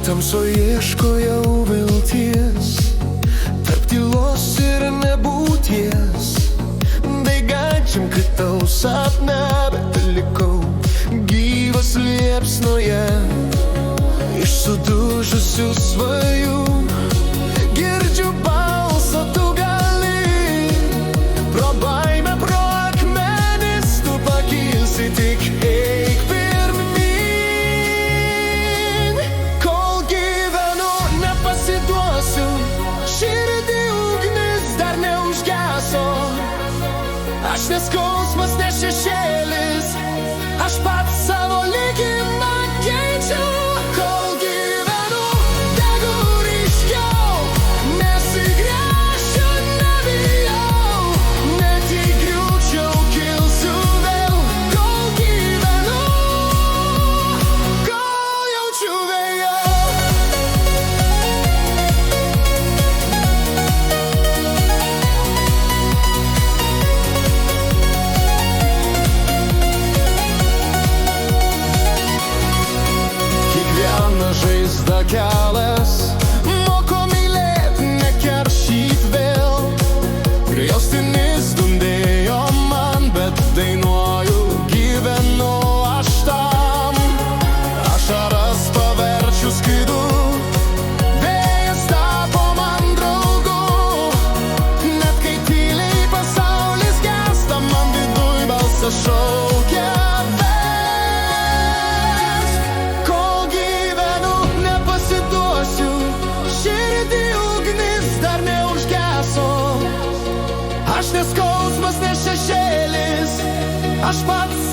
Tamsoje ieškojau vilties, tarp tylos ir nebūties. Bėgančiam kritau sapną, bet likau gyvas liepsnoje. Iš sudužusių svajų girdžiu balsą, tu gali. Pro baimę, pro akmenis tu pakilsi, tik eik pirmyn. Kol gyvenu, nepasiduosiu, širdį ugnis dar neužgeso. Aš ne skausmas, ne šešėlis, aš pats savo likimą keičiu. Kol gyvenu, degu ryškiau, nesigręšiu, nebijau, net jei griūčiau, kilsiu vėl. Kol gyvenu, kol jaučiu vėją. Žaizda kelias moko mylėt, nekeršyt vėl. Griaustinis dundėjo man, bet dainuoju, gyvenu aš tam. Ašaras paverčiu skydu, vėjas tapo man draugu. Net kai tyliai pasaulis gęsta, man viduj balsas šaukia. Širdį ugnis dar neužgeso. Aš ne skausmas, ne šešėlis, aš pats